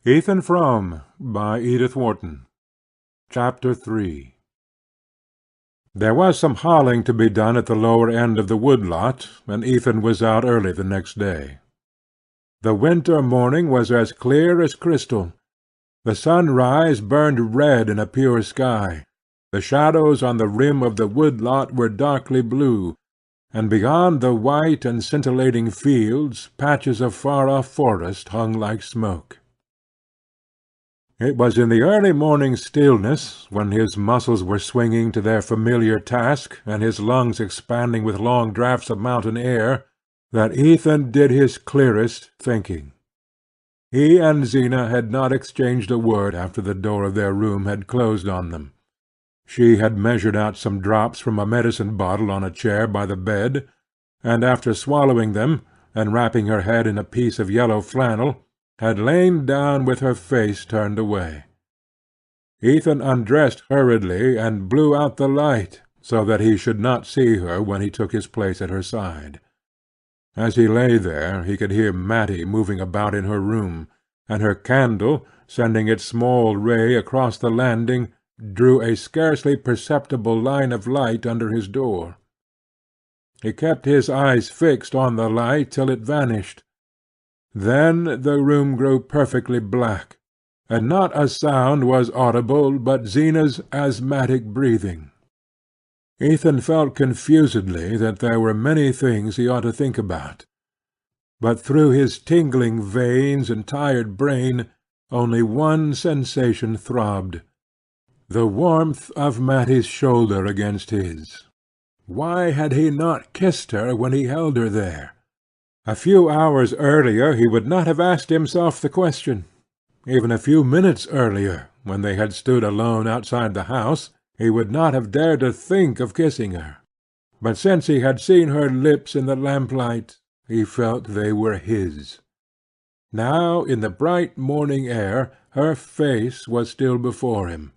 Ethan Frome, by Edith Wharton. Chapter 3. There was some hauling to be done at the lower end of the wood lot, and Ethan was out early the next day. The winter morning was as clear as crystal. The sunrise burned red in a pure sky. The shadows on the rim of the wood lot were darkly blue, and beyond the white and scintillating fields patches of far-off forest hung like smoke. It was in the early morning stillness, when his muscles were swinging to their familiar task, and his lungs expanding with long draughts of mountain air, that Ethan did his clearest thinking. He and Zena had not exchanged a word after the door of their room had closed on them. She had measured out some drops from a medicine bottle on a chair by the bed, and after swallowing them, and wrapping her head in a piece of yellow flannel, had lain down with her face turned away. Ethan undressed hurriedly and blew out the light, so that he should not see her when he took his place at her side. As he lay there he could hear Matty moving about in her room, and her candle, sending its small ray across the landing, drew a scarcely perceptible line of light under his door. He kept his eyes fixed on the light till it vanished. Then the room grew perfectly black, and not a sound was audible but Zena's asthmatic breathing. Ethan felt confusedly that there were many things he ought to think about, but through his tingling veins and tired brain only one sensation throbbed, the warmth of Matty's shoulder against his. Why had he not kissed her when he held her there? A few hours earlier he would not have asked himself the question. Even a few minutes earlier, when they had stood alone outside the house, he would not have dared to think of kissing her. But since he had seen her lips in the lamplight, he felt they were his. Now, in the bright morning air, her face was still before him.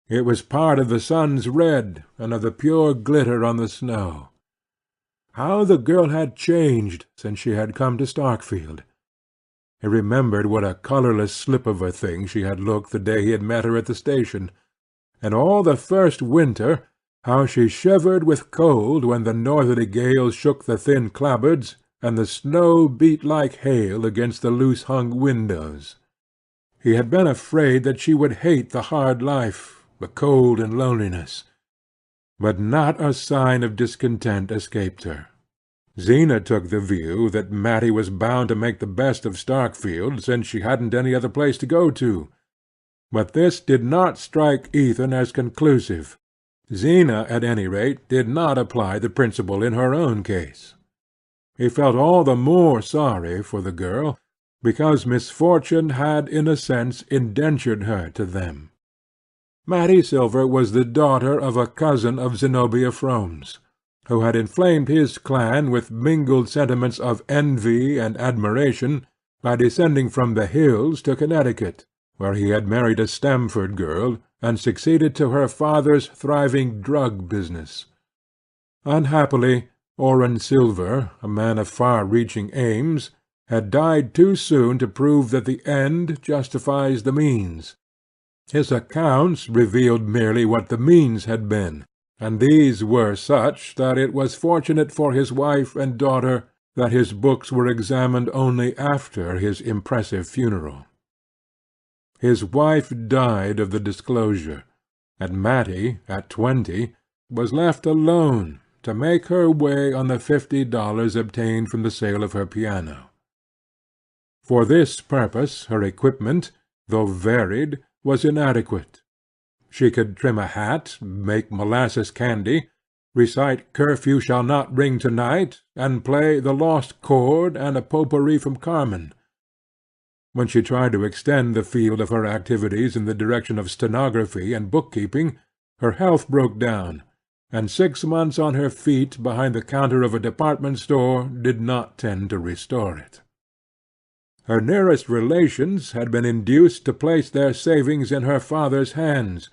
It was part of the sun's red, and of the pure glitter on the snow. How the girl had changed since she had come to Starkfield! He remembered what a colourless slip of a thing she had looked the day he had met her at the station, and all the first winter how she shivered with cold when the northerly gales shook the thin clapboards, and the snow beat like hail against the loose-hung windows. He had been afraid that she would hate the hard life, the cold and loneliness. But not a sign of discontent escaped her. Zena took the view that Matty was bound to make the best of Starkfield, since she hadn't any other place to go to. But this did not strike Ethan as conclusive. Zena, at any rate, did not apply the principle in her own case. He felt all the more sorry for the girl, because misfortune had in a sense indentured her to them. Matty Silver was the daughter of a cousin of Zenobia Frome's, who had inflamed his clan with mingled sentiments of envy and admiration by descending from the hills to Connecticut, where he had married a Stamford girl, and succeeded to her father's thriving drug business. Unhappily, Orrin Silver, a man of far-reaching aims, had died too soon to prove that the end justifies the means. His accounts revealed merely what the means had been, and these were such that it was fortunate for his wife and daughter that his books were examined only after his impressive funeral. His wife died of the disclosure, and Matty, at 20, was left alone to make her way on the $50 obtained from the sale of her piano. For this purpose her equipment, though varied, was inadequate. She could trim a hat, make molasses candy, recite "Curfew Shall Not Ring To-night," and play "The Lost Chord" and a potpourri from Carmen. When she tried to extend the field of her activities in the direction of stenography and bookkeeping, her health broke down, and 6 months on her feet behind the counter of a department store did not tend to restore it. Her nearest relations had been induced to place their savings in her father's hands,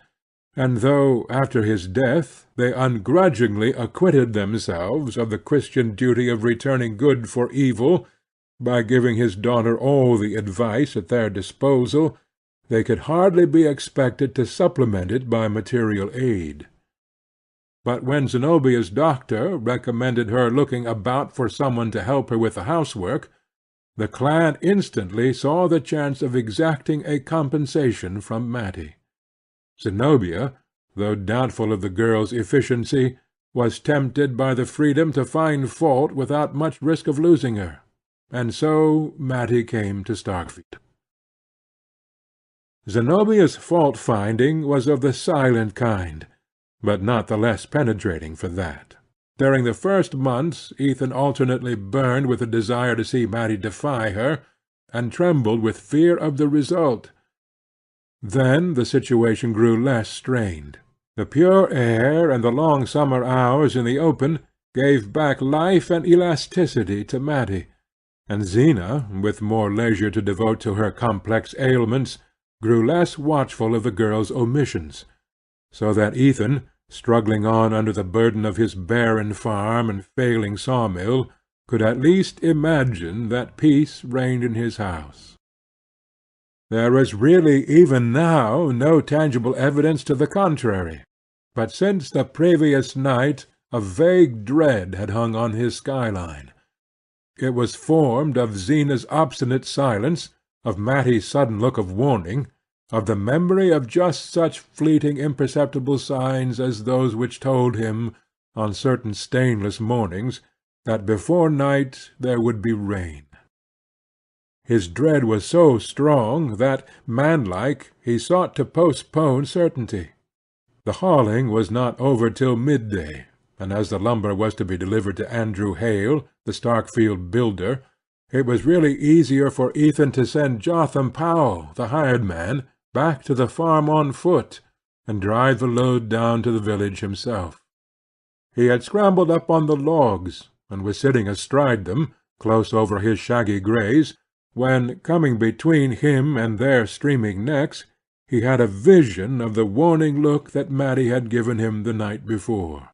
and though, after his death, they ungrudgingly acquitted themselves of the Christian duty of returning good for evil, by giving his daughter all the advice at their disposal, they could hardly be expected to supplement it by material aid. But when Zenobia's doctor recommended her looking about for some one to help her with the housework, the clan instantly saw the chance of exacting a compensation from Matty. Zenobia, though doubtful of the girl's efficiency, was tempted by the freedom to find fault without much risk of losing her, and so Matty came to Starkfield. Zenobia's fault-finding was of the silent kind, but not the less penetrating for that. During the first months Ethan alternately burned with a desire to see Matty defy her, and trembled with fear of the result. Then the situation grew less strained. The pure air and the long summer hours in the open gave back life and elasticity to Matty, and Zena, with more leisure to devote to her complex ailments, grew less watchful of the girl's omissions, so that Ethan, struggling on under the burden of his barren farm and failing sawmill, could at least imagine that peace reigned in his house. There was really even now no tangible evidence to the contrary, but since the previous night a vague dread had hung on his skyline. It was formed of Zena's obstinate silence, of Matty's sudden look of warning, of the memory of just such fleeting imperceptible signs as those which told him, on certain stainless mornings, that before night there would be rain. His dread was so strong that, manlike, he sought to postpone certainty. The hauling was not over till midday, and as the lumber was to be delivered to Andrew Hale, the Starkfield builder, it was really easier for Ethan to send Jotham Powell, the hired man, back to the farm on foot, and drive the load down to the village himself. He had scrambled up on the logs, and was sitting astride them, close over his shaggy greys, when, coming between him and their streaming necks, he had a vision of the warning look that Matty had given him the night before.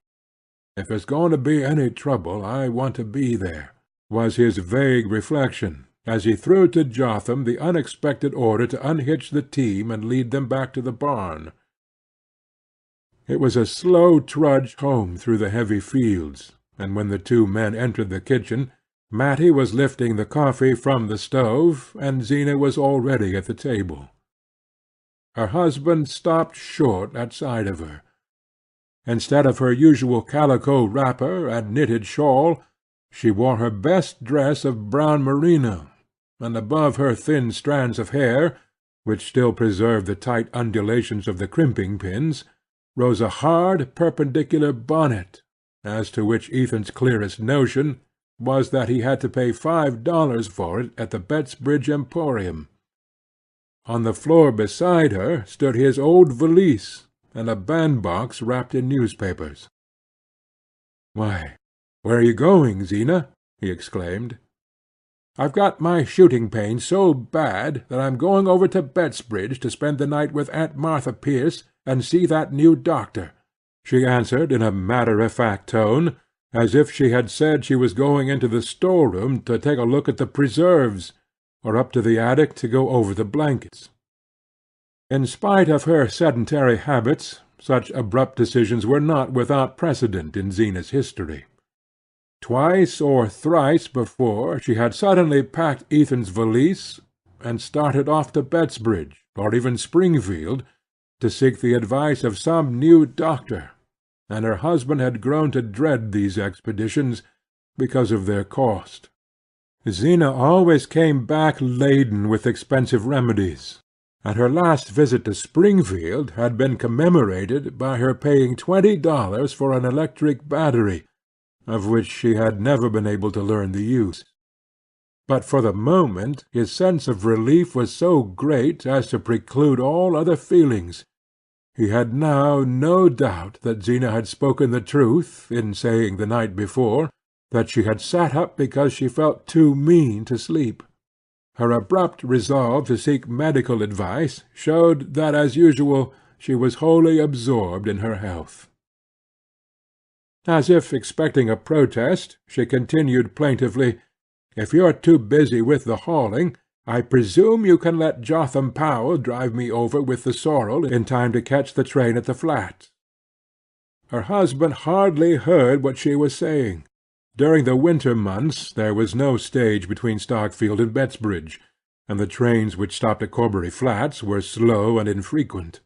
"If there's going to be any trouble, I want to be there," was his vague reflection, as he threw to Jotham the unexpected order to unhitch the team and lead them back to the barn. It was a slow trudge home through the heavy fields, and when the two men entered the kitchen, Matty was lifting the coffee from the stove, and Zena was already at the table. Her husband stopped short at sight of her. Instead of her usual calico wrapper and knitted shawl, she wore her best dress of brown merino, and above her thin strands of hair, which still preserved the tight undulations of the crimping pins, rose a hard perpendicular bonnet, as to which Ethan's clearest notion was that he had to pay $5 for it at the Bettsbridge Emporium. On the floor beside her stood his old valise, and a bandbox wrapped in newspapers. "Why, where are you going, Zena?" he exclaimed. "I've got my shooting pain so bad that I'm going over to Bettsbridge to spend the night with Aunt Martha Pierce and see that new doctor," she answered in a matter-of-fact tone, as if she had said she was going into the storeroom to take a look at the preserves, or up to the attic to go over the blankets. In spite of her sedentary habits, such abrupt decisions were not without precedent in Zena's history. Twice or thrice before she had suddenly packed Ethan's valise, and started off to Bettsbridge, or even Springfield, to seek the advice of some new doctor, and her husband had grown to dread these expeditions because of their cost. Zena always came back laden with expensive remedies, and her last visit to Springfield had been commemorated by her paying $20 for an electric battery, of which she had never been able to learn the use. But for the moment his sense of relief was so great as to preclude all other feelings. He had now no doubt that Zena had spoken the truth in saying the night before that she had sat up because she felt too mean to sleep. Her abrupt resolve to seek medical advice showed that, as usual, she was wholly absorbed in her health. As if expecting a protest, she continued plaintively, If you're too busy with the hauling, I presume you can let Jotham Powell drive me over with the sorrel in time to catch the train at the flat." Her husband hardly heard what she was saying. During the winter months there was no stage between Stockfield and Bettsbridge, and the trains which stopped at Corbury Flats were slow and infrequent.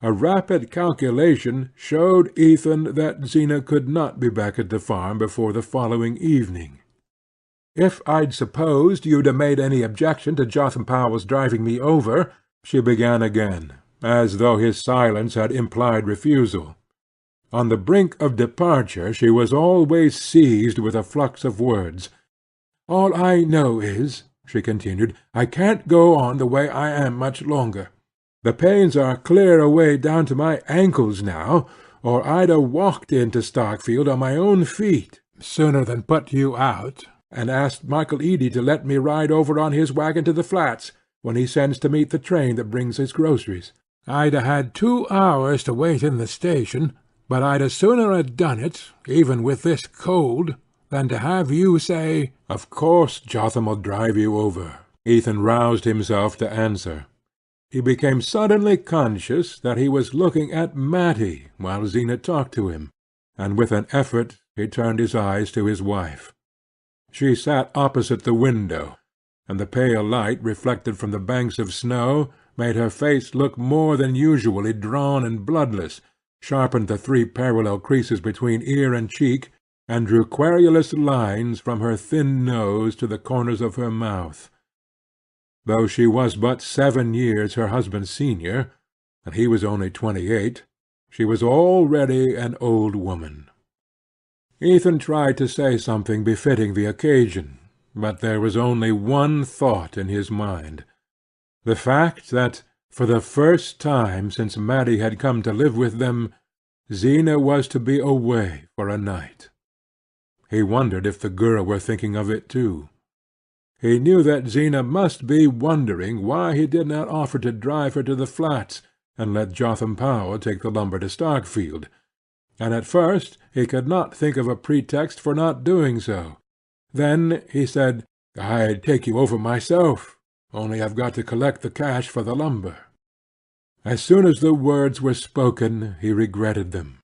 A rapid calculation showed Ethan that Zena could not be back at the farm before the following evening. "If I'd supposed you'd made any objection to Jotham Powell's driving me over," she began again, as though his silence had implied refusal. On the brink of departure she was always seized with a flux of words. "All I know is," she continued, "I can't go on the way I am much longer. The pains are clear away down to my ankles now, or I'd a walked into Stockfield on my own feet sooner than put you out, and asked Michael Eady to let me ride over on his wagon to the flats, when he sends to meet the train that brings his groceries. I'd a had 2 hours to wait in the station, but I'd a sooner ha' done it, even with this cold, than to have you say—" "Of course Jotham'll drive you over," Ethan roused himself to answer. He became suddenly conscious that he was looking at Matty while Zena talked to him, and with an effort he turned his eyes to his wife. She sat opposite the window, and the pale light reflected from the banks of snow made her face look more than usually drawn and bloodless, sharpened the 3 parallel creases between ear and cheek, and drew querulous lines from her thin nose to the corners of her mouth. Though she was but 7 years her husband's senior, and he was only 28, she was already an old woman. Ethan tried to say something befitting the occasion, but there was only one thought in his mind: the fact that, for the first time since Matty had come to live with them, Zena was to be away for a night. He wondered if the girl were thinking of it too. He knew that Zena must be wondering why he did not offer to drive her to the flats, and let Jotham Powell take the lumber to Stockfield, and at first he could not think of a pretext for not doing so. Then he said, "I'd take you over myself, only I've got to collect the cash for the lumber." As soon as the words were spoken he regretted them,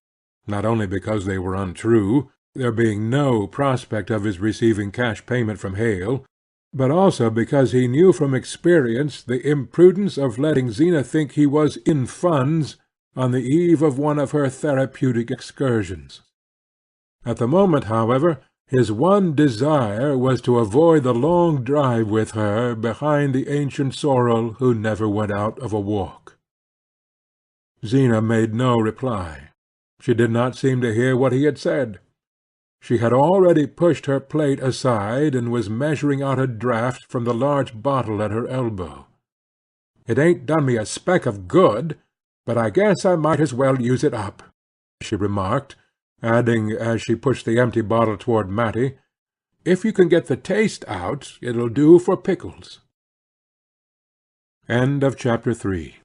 not only because they were untrue, there being no prospect of his receiving cash payment from Hale, but also because he knew from experience the imprudence of letting Zena think he was in funds on the eve of one of her therapeutic excursions. At the moment, however, his one desire was to avoid the long drive with her behind the ancient sorrel who never went out of a walk. Zena made no reply. She did not seem to hear what he had said. She had already pushed her plate aside and was measuring out a draught from the large bottle at her elbow. "It ain't done me a speck of good, but I guess I might as well use it up," she remarked, adding, as she pushed the empty bottle toward Matty, "If you can get the taste out, it'll do for pickles." Chapter 3